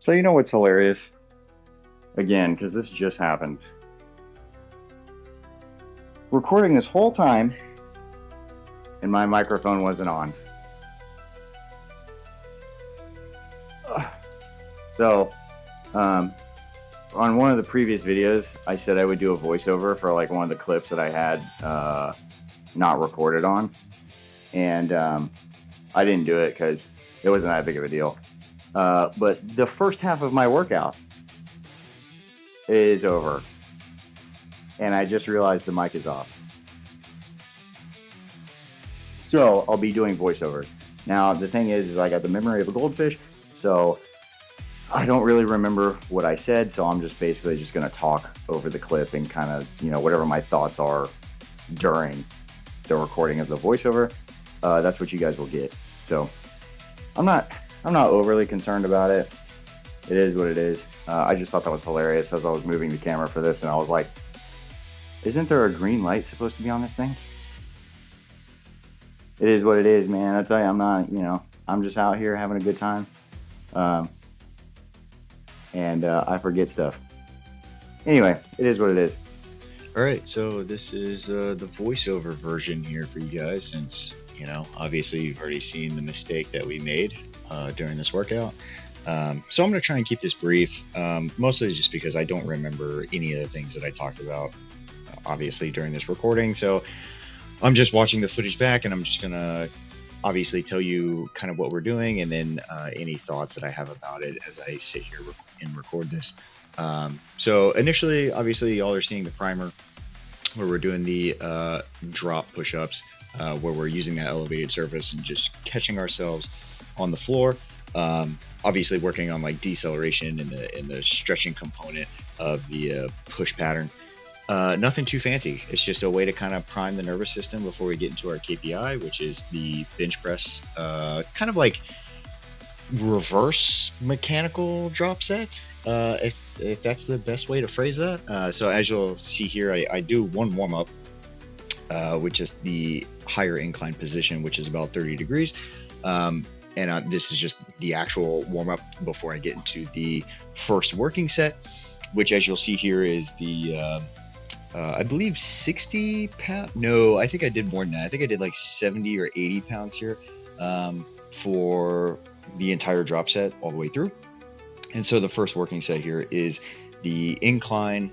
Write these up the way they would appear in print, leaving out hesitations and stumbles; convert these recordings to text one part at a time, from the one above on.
So you know what's hilarious? Again, because this just happened. Recording this whole time, and my microphone wasn't on. So, on one of the previous videos, I said I would do a voiceover for like one of the clips that I had not recorded on. And I didn't do it because it wasn't that big of a deal. But the first half of my workout is over. And I just realized the mic is off. So I'll be doing voiceover. Now, the thing is I got the memory of a goldfish. So I don't really remember what I said. So I'm just basically just going to talk over the clip and kind of, whatever my thoughts are during the recording of the voiceover. That's what you guys will get. So I'm not overly concerned about it. It is what it is. I just thought that was hilarious as I was moving the camera for this, and I was like, isn't there a green light supposed to be on this thing? It is what it is, man. I tell you, I'm not, I'm just out here having a good time. And I forget stuff. Anyway, it is what it is. All right, so this is the voiceover version here for you guys, since, obviously you've already seen the mistake that we made during this workout. So I'm going to try and keep this brief, mostly just because I don't remember any of the things that I talked about, obviously, during this recording. So I'm just watching the footage back, and I'm just going to obviously tell you kind of what we're doing, and then any thoughts that I have about it as I sit here and record this. So initially, obviously, y'all are seeing the primer where we're doing the drop push-ups, where we're using that elevated surface and just catching ourselves on the floor. Obviously working on like deceleration in the stretching component of the push pattern. Nothing too fancy. It's just a way to kind of prime the nervous system before we get into our KPI, which is the bench press, kind of like reverse mechanical drop set, if that's the best way to phrase that. So as you'll see here, I do one warm up, which is the higher incline position, which is about 30 degrees. And this is just the actual warm up before I get into the first working set, which, as you'll see here, is the I believe 60 pound. No, I think I did more than that. I think I did like 70 or 80 pounds here for the entire drop set all the way through. And so the first working set here is the incline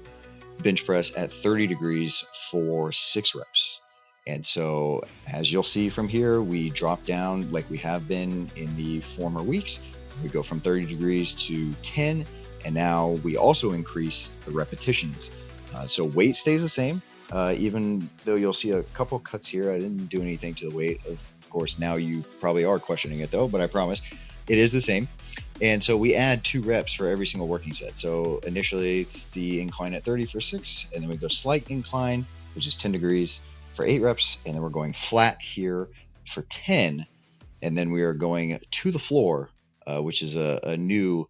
bench press at 30 degrees for 6 reps. And so as you'll see from here, we drop down like we have been in the former weeks. We go from 30 degrees to 10, and now we also increase the repetitions. So weight stays the same, even though you'll see a couple cuts here. I didn't do anything to the weight. Of course, now you probably are questioning it though, but I promise it is the same. And so we add 2 reps for every single working set. So initially it's the incline at 30 for 6, and then we go slight incline, which is 10 degrees for 8 reps, and then we're going flat here for 10, and then we are going to the floor, which is a new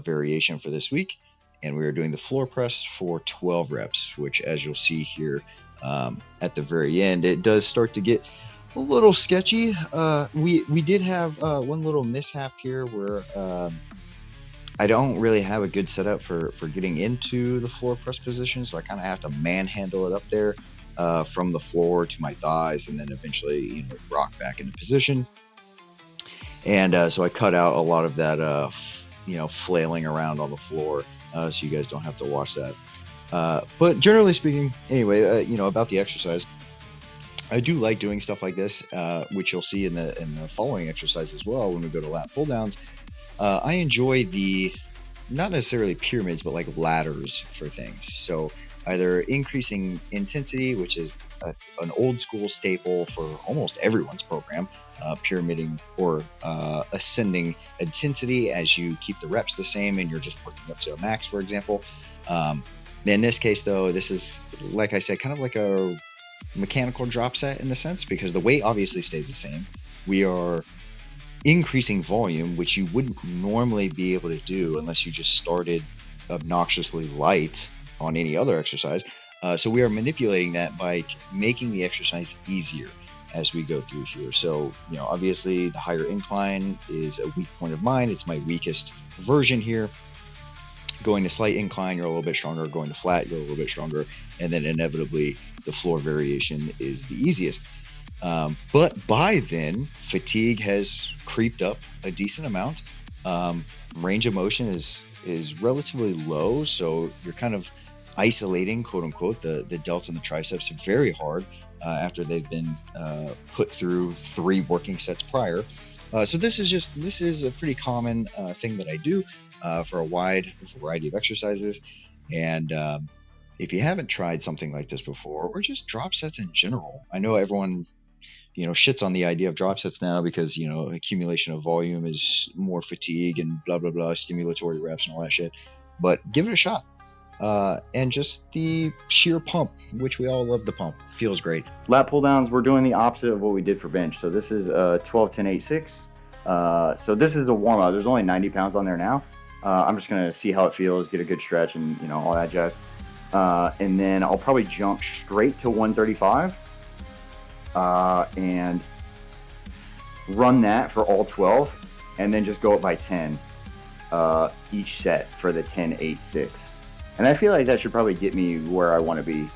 variation for this week, and we are doing the floor press for 12 reps, which, as you'll see here at the very end, it does start to get a little sketchy. We did have one little mishap here where I don't really have a good setup for getting into the floor press position, so I kind of have to manhandle it up there from the floor to my thighs, and then eventually rock back into position. And so I cut out a lot of that flailing around on the floor, so you guys don't have to watch that. But generally speaking, anyway, about the exercise, I do like doing stuff like this, which you'll see in the following exercise as well when we go to lat pull downs. I enjoy the, not necessarily pyramids, but like ladders for things. So either increasing intensity, which is an old school staple for almost everyone's program, pyramiding or ascending intensity as you keep the reps the same and you're just working up to a max, for example. In this case, though, this is, like I said, kind of like a mechanical drop set in the sense, because the weight obviously stays the same. We are increasing volume, which you wouldn't normally be able to do unless you just started obnoxiously light on any other exercise. So we are manipulating that by making the exercise easier. as we go through here. So, obviously the higher incline is a weak point of mine. It's my weakest version here. Going to slight incline, you're a little bit stronger. Going to flat, you're a little bit stronger. And then inevitably, the floor variation is the easiest. But by then, fatigue has creeped up a decent amount. Range of motion is relatively low, so you're kind of isolating, quote unquote, the delts and the triceps very hard after they've been put through 3 working sets prior. So this is a pretty common thing that I do for a wide variety of exercises. And if you haven't tried something like this before, or just drop sets in general, I know everyone shits on the idea of drop sets now because accumulation of volume is more fatigue and blah blah blah, stimulatory reps and all that shit. But give it a shot. And just the sheer pump, which we all love the pump, feels great. Lat pull downs, we're doing the opposite of what we did for bench. So this is 12, 10, 8, 6. So this is a warm up. There's only 90 pounds on there now. I'm just going to see how it feels, get a good stretch and all that jazz. And then I'll probably jump straight to 135 and run that for all 12 and then just go up by 10 each set for the 10, 8, 6. And I feel like that should probably get me where I want to be.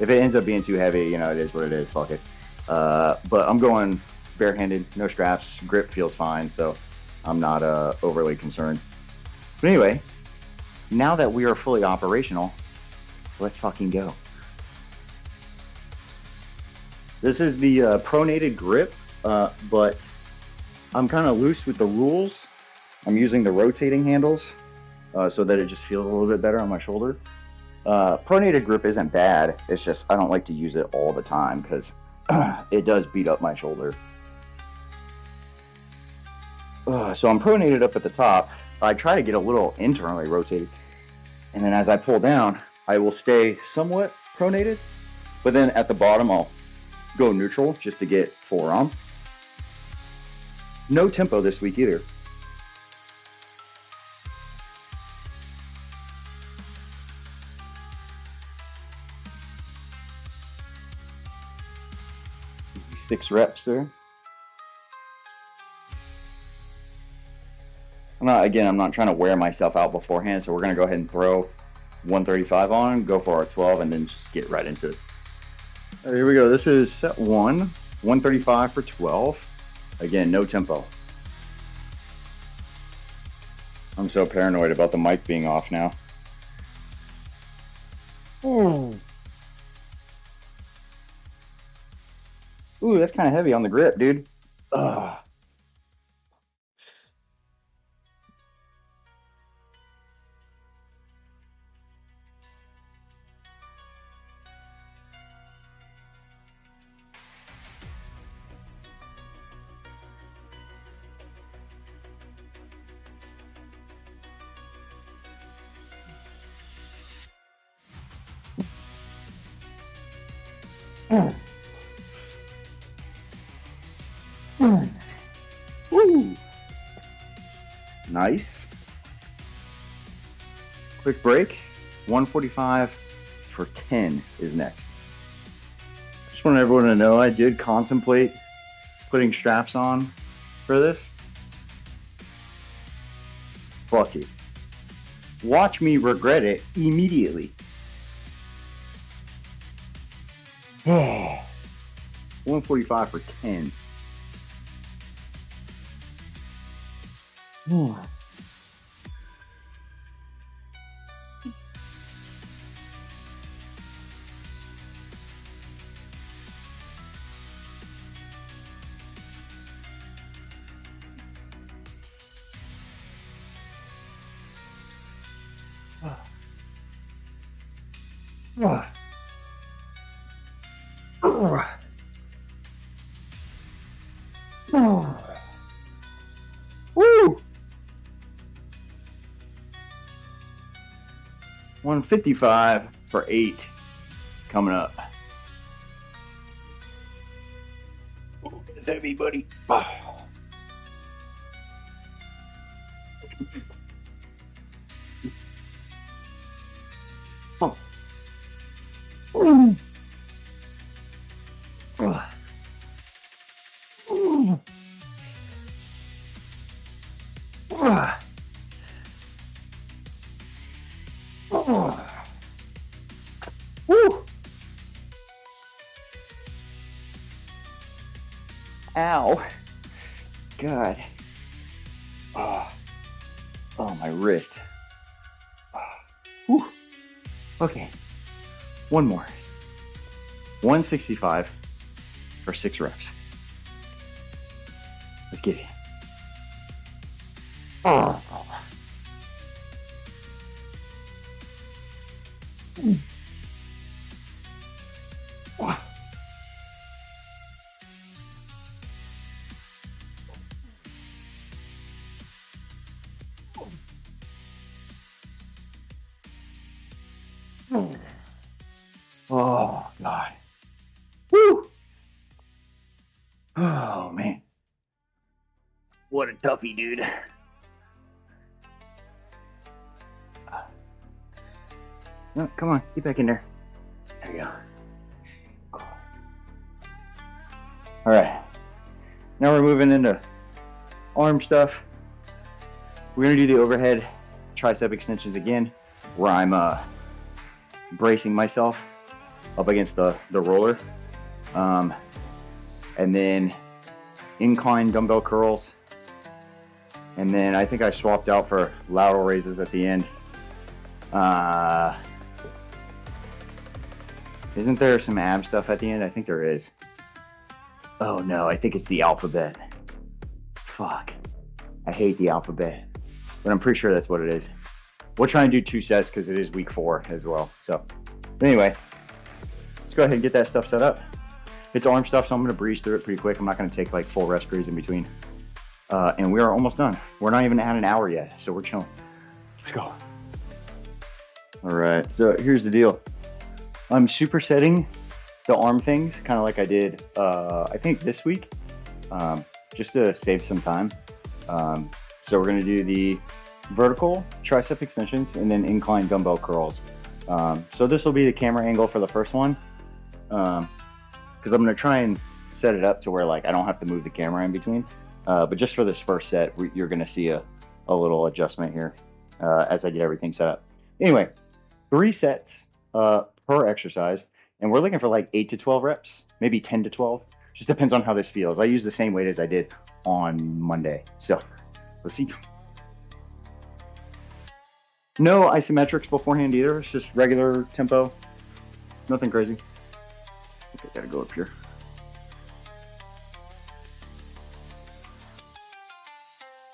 If it ends up being too heavy, it is what it is, fuck it. But I'm going barehanded, no straps, grip feels fine, so I'm not overly concerned. But anyway, now that we are fully operational, let's fucking go. This is the pronated grip, but I'm kind of loose with the rules. I'm using the rotating handles so that it just feels a little bit better on my shoulder. Pronated grip isn't bad. It's just I don't like to use it all the time because it does beat up my shoulder. So I'm pronated up at the top. I try to get a little internally rotated. And then as I pull down, I will stay somewhat pronated. But then at the bottom, I'll go neutral just to get forearm. No tempo this week either. Six reps there. I'm not trying to wear myself out beforehand, so we're going to go ahead and throw 135 on, go for our 12, and then just get right into it. All right, here we go. This is set 1, 135 for 12. Again, no tempo. I'm so paranoid about the mic being off now. Ooh, that's kind of heavy on the grip, dude. Ugh. Woo. Nice. Quick break. 145 for 10 is next. Just want everyone to know I did contemplate putting straps on for this. Fuck it. Watch me regret it immediately. 145 for 10. Woo! 155 for 8 coming up. Is that me, buddy? Ow. God. Oh, my wrist. Whew. Okay. One more. 165 for 6 reps. Let's get it. Oh. Oh, God. Woo! Oh, man. What a toughie, dude. No, come on, get back in there. There you go. All right. Now we're moving into arm stuff. We're going to do the overhead tricep extensions again, where I'm bracing myself up against the roller. And then incline dumbbell curls. And then I think I swapped out for lateral raises at the end. Isn't there some ab stuff at the end? I think there is. Oh no, I think it's the alphabet. Fuck. I hate the alphabet. But I'm pretty sure that's what it is. We'll try and do 2 sets because it is week 4 as well. So anyway, let's go ahead and get that stuff set up. It's arm stuff, so I'm going to breeze through it pretty quick. I'm not going to take like full rest periods in between. And we are almost done. We're not even at an hour yet, so we're chilling. Let's go. All right, so here's the deal. I'm supersetting the arm things, kind of like I did, I think this week, just to save some time. So we're going to do the vertical tricep extensions and then incline dumbbell curls. So this will be the camera angle for the first one, because I'm going to try and set it up to where like I don't have to move the camera in between. But just for this first set, you're going to see a little adjustment here as I get everything set up. Anyway, 3 sets per exercise, and we're looking for like 8 to 12 reps, maybe 10 to 12. Just depends on how this feels. I use the same weight as I did on Monday. So let's see. No isometrics beforehand either. It's just regular tempo. Nothing crazy. I gotta go up here.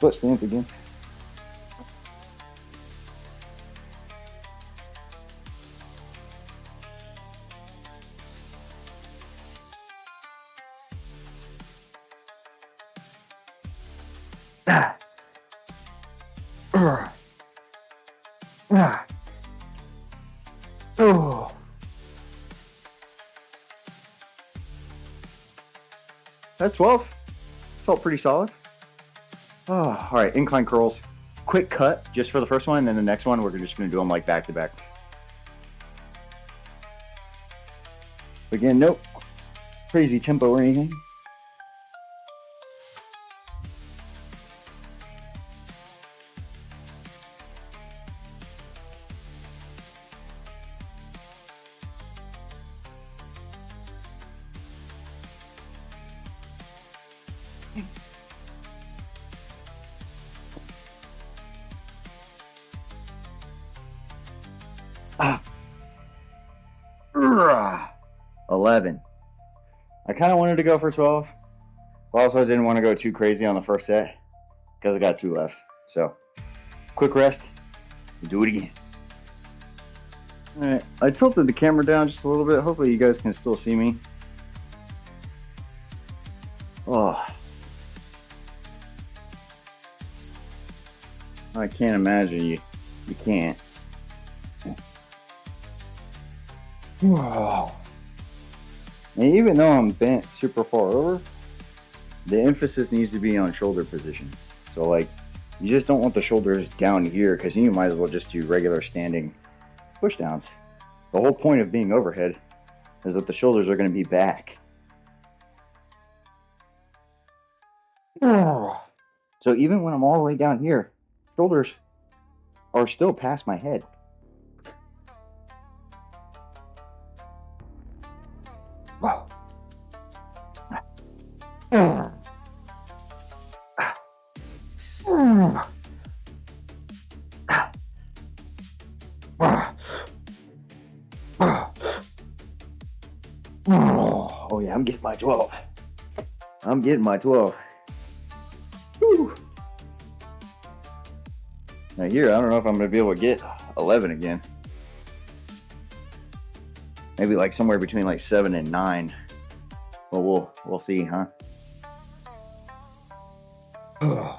Foot stance again. Oh. That's 12. Felt pretty solid. Oh, all right, incline curls. Quick cut just for the first one, and then the next one we're just going to do them like back to back. Again, nope crazy tempo or anything. Ah. 11. I kind of wanted to go for 12, but also didn't want to go too crazy on the first set because I got 2 left. So, quick rest. Do it again. All right, I tilted the camera down just a little bit. Hopefully you guys can still see me. Oh. I can't imagine you can't. Wow. And even though I'm bent super far over, the emphasis needs to be on shoulder position. So like, you just don't want the shoulders down here because you might as well just do regular standing push downs. The whole point of being overhead is that the shoulders are going to be back. So even when I'm all the way down here, shoulders are still past my head. Wow. Oh yeah, I'm getting my 12. I'm getting my 12. Whew. Now here, I don't know if I'm going to be able to get 11 again. Maybe like somewhere between like 7 and 9. Well, we'll see, huh? Ugh.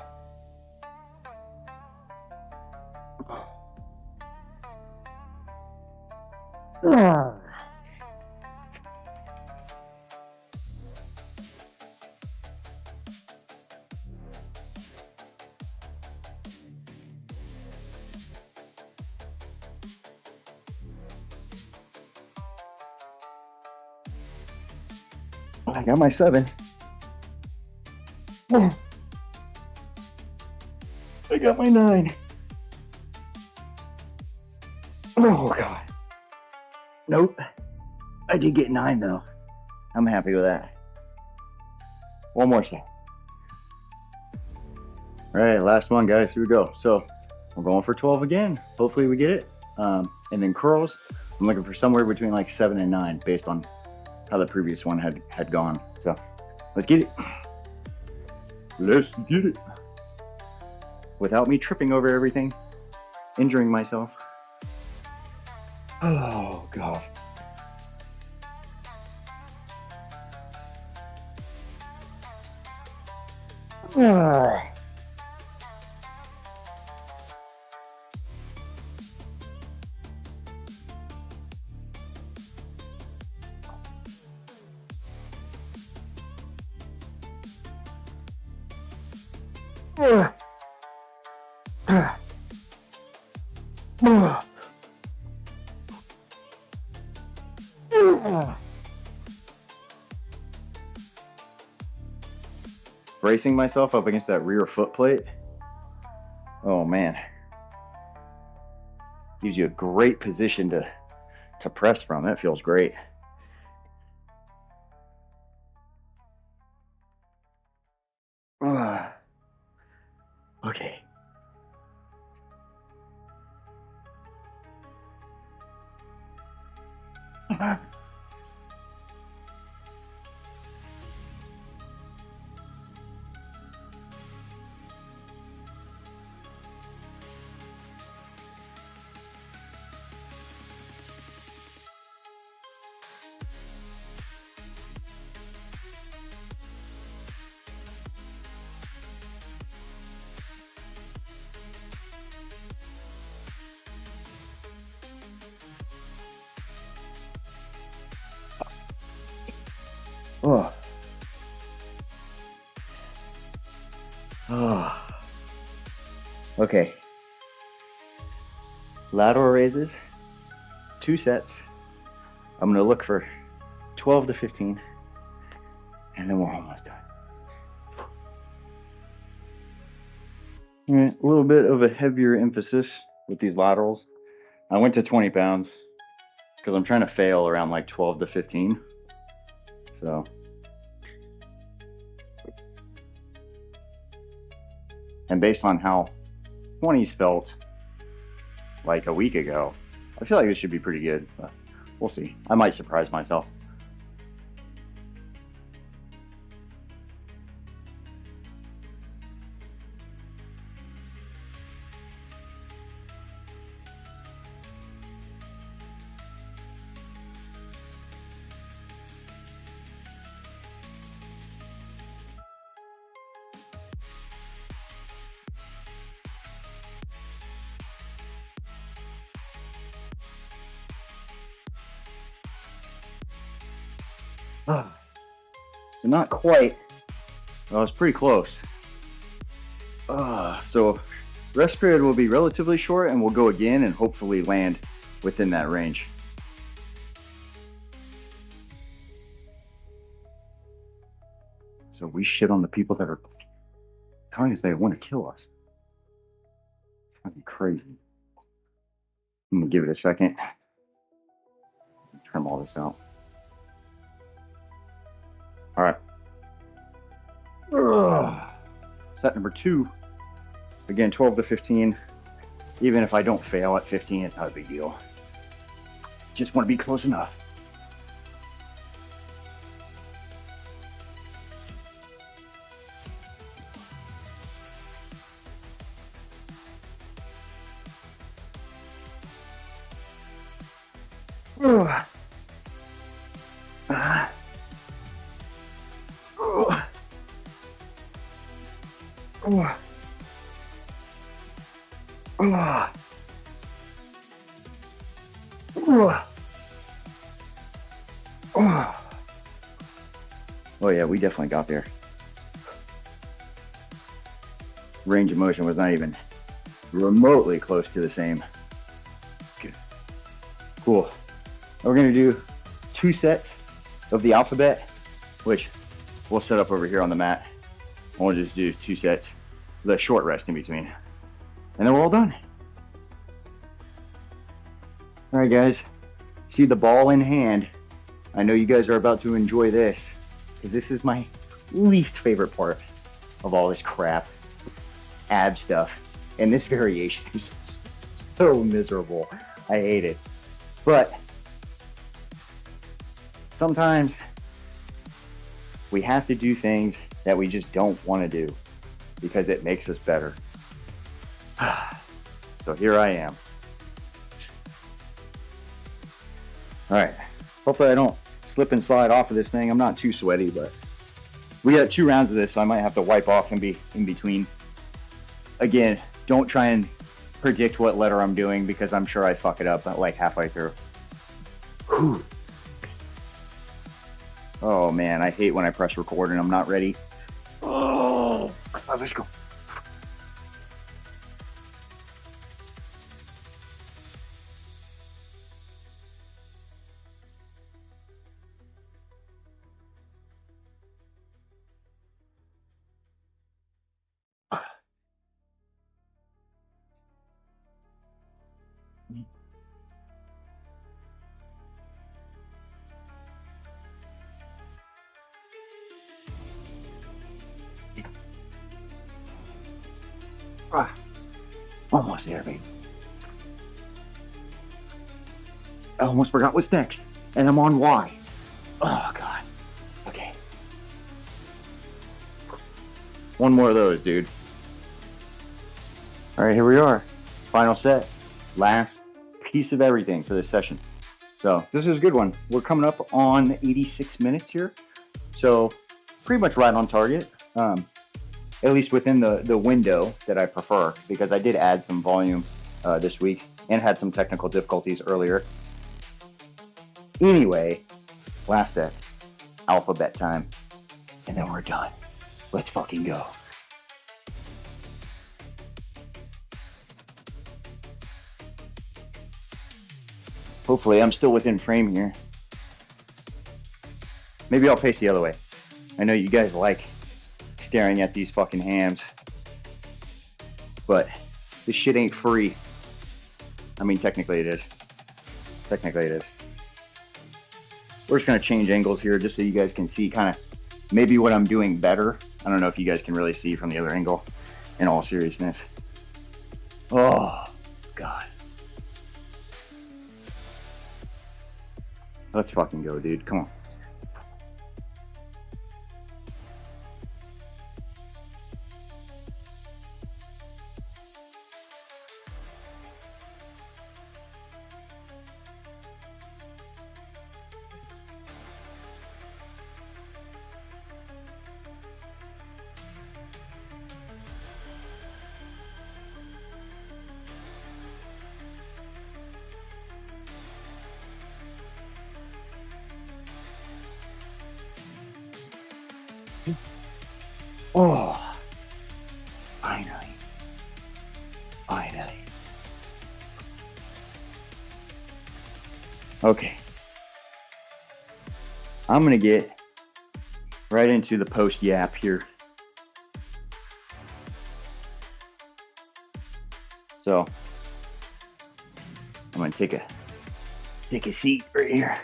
Ugh. I got my 7. I got my 9. Oh, God. Nope. I did get 9, though. I'm happy with that. One more set. All right, last one, guys. Here we go. So we're going for 12 again. Hopefully we get it. And then curls, I'm looking for somewhere between like 7 and 9 based on how the previous one had gone. So let's get it. Let's get it. Without me tripping over everything, injuring myself. Oh, God. Bracing myself up against that rear foot plate. Oh man. Gives you a great position to press from. That feels great. Okay. Oh. Oh. Okay. Lateral raises, 2 sets. I'm going to look for 12 to 15, and then we're almost done. All right, a little bit of a heavier emphasis with these laterals. I went to 20 pounds because I'm trying to fail around like 12 to 15. So, and based on how 20s felt like a week ago, I feel like this should be pretty good, but we'll see. I might surprise myself. So not quite. Well, it's pretty close. So rest period will be relatively short, and we'll go again and hopefully land within that range. So we shit on the people that are telling us they want to kill us. That's crazy. I'm gonna give it a second. Trim all this out. All right. Set number 2. Again, 12 to 15. Even if I don't fail at 15, it's not a big deal. Just want to be close enough. Uh, uh, uh, uh, uh, Oh yeah, we definitely got there. Range of motion was not even remotely close to the same. That's good. Cool. We're gonna do 2 sets of the alphabet, which we'll set up over here on the mat. We'll just do 2 sets with a short rest in between. And then we're all done. All right, guys. See the ball in hand. I know you guys are about to enjoy this, because this is my least favorite part of all this crap. Ab stuff. And this variation is so miserable. I hate it. But sometimes we have to do things that we just don't want to do because it makes us better. So here I am. All right. Hopefully I don't slip and slide off of this thing. I'm not too sweaty, but we got 2 rounds of this, so I might have to wipe off and be in between. Again, don't try and predict what letter I'm doing because I'm sure I fuck it up like halfway through. Whew. Oh man, I hate when I press record and I'm not ready. Oh, let's go. Almost there, baby. I almost forgot what's next, and I'm on Y. Oh god. Okay. One more of those, dude. All right, here we are. Final set. Last piece of everything for this session. So this is a good one. We're coming up on 86 minutes here. So pretty much right on target. At least within the window that I prefer, because I did add some volume this week and had some technical difficulties earlier. Anyway, last set, alphabet time, and then we're done. Let's fucking go. Hopefully I'm still within frame here. Maybe I'll face the other way. I know you guys like staring at these fucking hams, but this shit ain't free. I mean, technically it is. Technically it is. We're just gonna change angles here just so you guys can see kind of maybe what I'm doing better. I don't know if you guys can really see from the other angle, in all seriousness. Oh, God. Let's fucking go, dude. Come on. Oh, finally. Finally. Okay. I'm going to get right into the post yap here. So, I'm going to take a seat right here.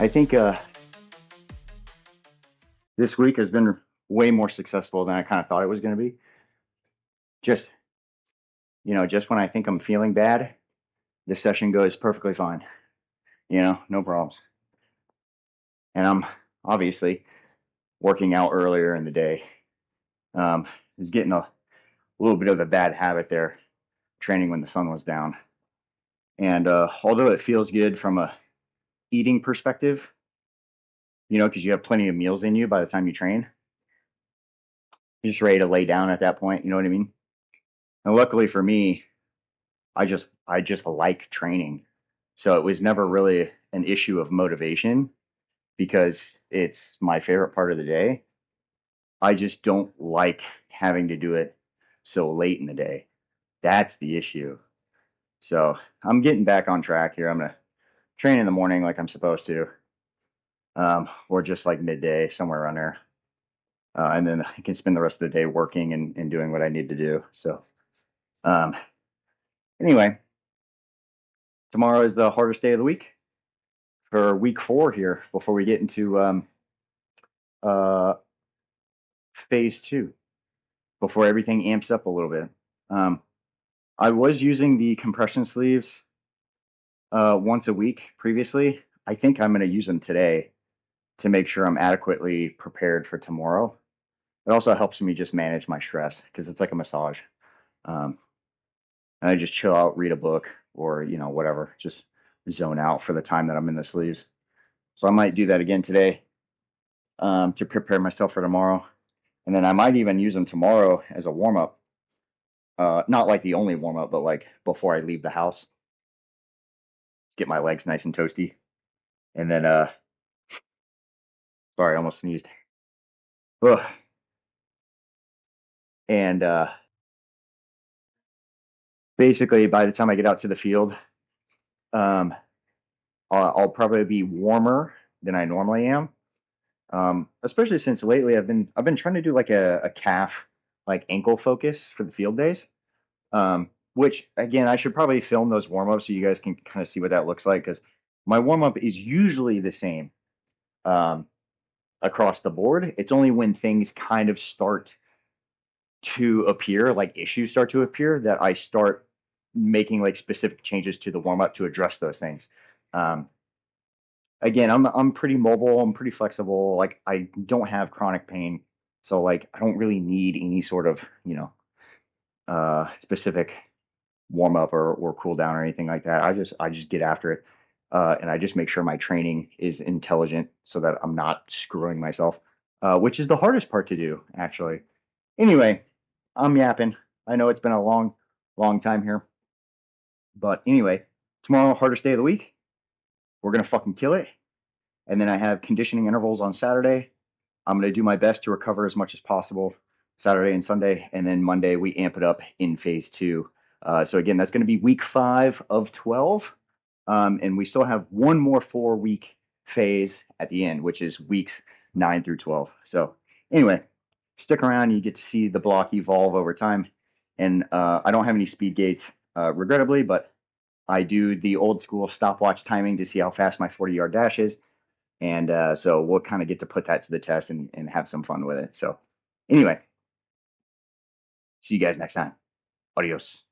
I think this week has been way more successful than I kind of thought it was going to be. Just when I think I'm feeling bad, the session goes perfectly fine. No problems. And I'm obviously working out earlier in the day. Is getting a little bit of a bad habit there training when the sun was down. And although it feels good from a eating perspective, because you have plenty of meals in you by the time you train, you're just ready to lay down at that point. You know what I mean? And luckily for me, I just like training, so it was never really an issue of motivation because it's my favorite part of the day. I just don't like having to do it so late in the day. That's the issue. So I'm getting back on track here. I'm gonna train in the morning like I'm supposed to, or just like midday, somewhere around there. And then I can spend the rest of the day working and doing what I need to do. So, um, anyway, tomorrow is the hardest day of the week for week 4 here before we get into uh, phase 2, before everything amps up a little bit. Um, I was using the compression sleeves once a week previously. I think I'm going to use them today to make sure I'm adequately prepared for tomorrow. It also helps me just manage my stress because it's like a massage. Um, and I just chill out, read a book, or whatever, just zone out for the time that I'm in the sleeves. So I might do that again today to prepare myself for tomorrow, and then I might even use them tomorrow as a warm up. Not like the only warm up, but like before I leave the house, let's get my legs nice and toasty, and then sorry, I almost sneezed. Ugh. And basically, by the time I get out to the field, um, I'll probably be warmer than I normally am. Especially since lately I've been trying to do like a calf like ankle focus for the field days. Which again I should probably film those warm ups so you guys can kind of see what that looks like because my warm up is usually the same um, across the board. It's only when things kind of start to appear, like issues start to appear, that I start making like specific changes to the warm up to address those things. Um, Again, I'm pretty mobile. I'm pretty flexible. Like I don't have chronic pain, so like I don't really need any sort of specific warm up or cool down or anything like that. I just get after it, and I just make sure my training is intelligent so that I'm not screwing myself, which is the hardest part to do actually. Anyway, I'm yapping. I know it's been a long time here, but anyway, tomorrow hardest day of the week. We're gonna fucking kill it. And then I have conditioning intervals on Saturday. I'm going to do my best to recover as much as possible Saturday and Sunday. And then Monday, we amp it up in phase 2. So again, that's going to be week 5 of 12. And we still have one more 4-week phase at the end, which is weeks 9 through 12. So anyway, stick around. You get to see the block evolve over time. And I don't have any speed gates, regrettably, but I do the old school stopwatch timing to see how fast my 40-yard dash is. And so we'll kind of get to put that to the test and have some fun with it. So anyway, see you guys next time. Adios.